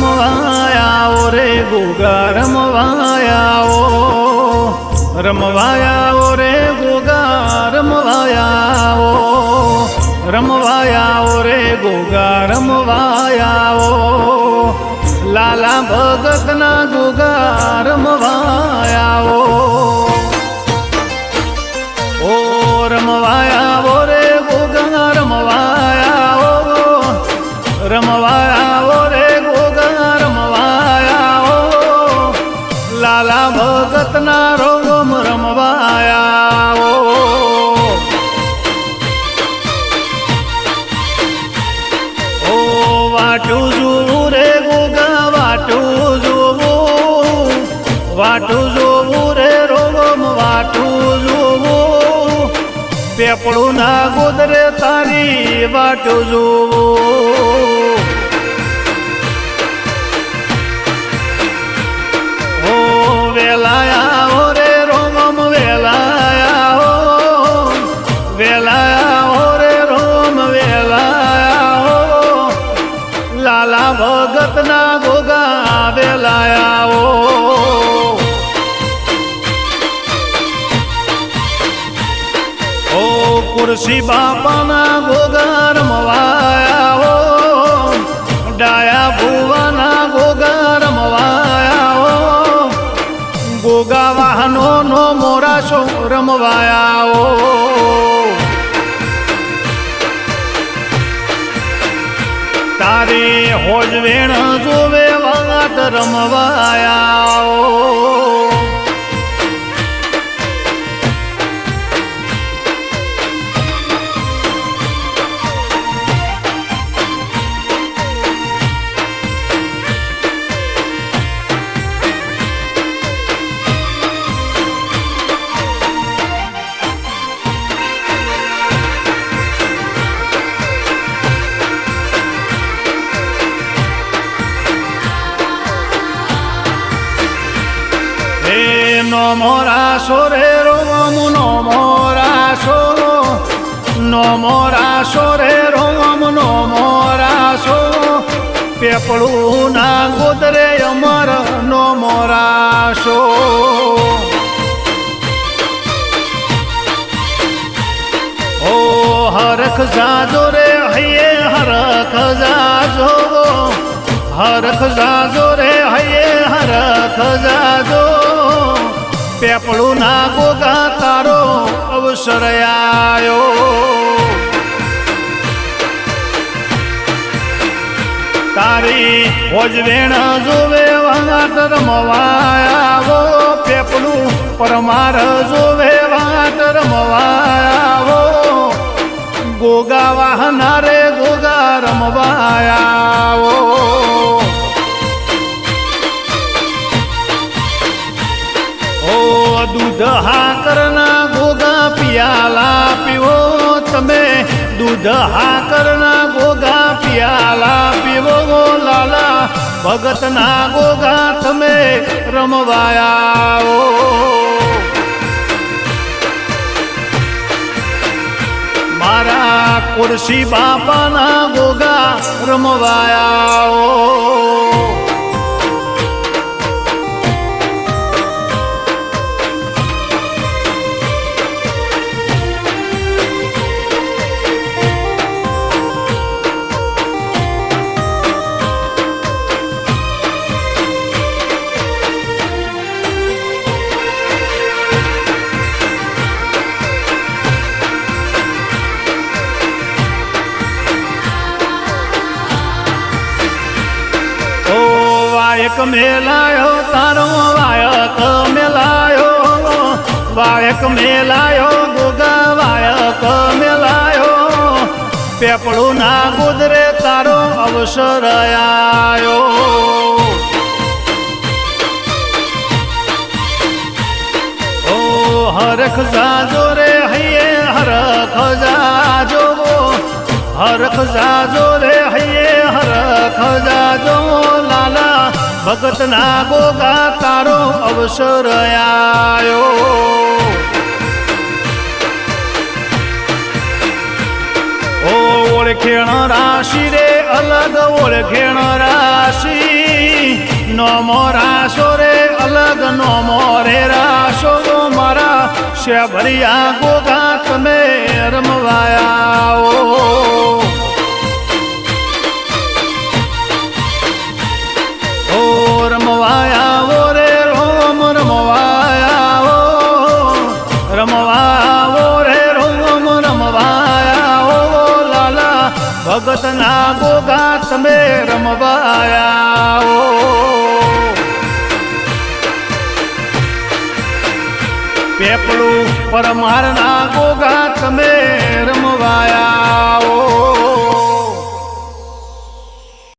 રમવાયા ઓ રે ગોગા રમવાયા ઓ રમવાયા ઓ રે ગોગા રમવાયા ઓ રમવાયા ઓ રે ગોગા રમવાયા ઓ લાલા ભગતના ગોગા રમવાયા ઓ રમવાયા ઓ રે ગોગા રમવાયા ઓ રમવાયા ઓ રે ગોગા રમવાયા ઓ લાલા ભગતના રોમ રમવાયા ઓ વાટું જોવું રે ગોગા વાટું જોવું વાટું જોવું રે રોમ વાટું જોવું પેપળું ના ગોદરે તારી વાટું જોવું ઓ વેલાયા ઓ રે રોમ વેલાયા ઓ વેલાયા ઓ રે રોમ વેલાયા ઓ લાલા ભગતના ગોગા વેલાયા ઓ કુરસી બાપાના ગોગા રમવાયા ઓ ડાયા ભુવાના ગોગા રમવાયા ઓ ગોગા વાહનો નો મોરાશો રમવાયા ઓ તારી હોજ વેણ જોવે વાટ રમવાયા ઓ નો મોરાશો રે રોમ નો મોરાશો નો મોરાશો રે રોમ નો મોરાશો પેપળું ના ગોદરે અમર નો મોરાશો ઓ હરખ જાજો રે હૈયે હરખ જાજો હરખ જાજો રે હૈયે હરખ જાજો પેપળું ના ગોગા તારો અવસર આયો તારી હોજવેણ જોવે વાટ રમવાયા ઓ પેપળું પરમાર જોવે વાટ રમવાયા ઓ ગોગા વાહના રે ગોગા રમવાયા ઓ દૂધ હાકરના ગોગા પિયાલા પીવો તમે દૂધ હાકરના ગોગા પિયાલા પીવો લાલા ભગતના ગોગા તમે રમવાયા ઓ મારા કુરસી બાપાના ગોગા રમવાયા ઓ વાયક મેલાયો તારો વાયક મેલાયો વાયક મેલાયો ગોગા વાયક મેલાયો પેપળું ના ગોદરે તારો અવસર આયો ઓ હરખ જાજો રે હૈયે હરખ જાજો હરખ જાજો રે હૈયે હરખ જાજો લાલા ભગતના ગોગા તારો અવસર આયો ઓ ઓળખેણ રાશિ રે અલગ ઓળખેણ રાશી નોમો રાશો રે અલગ નોમો રે રાશો મારા શેભરિયા ગોગા તમે રમવાયા ઓ રમવાયા ઓ રે રોમ રમવાયા ઓ રમવાયા ઓ રે રોમ રમવાયા ઓ લાલા ભગતના ગોગા તમે રમવાયા ઓ પેપળું પરમારના ગોગા તમે રમ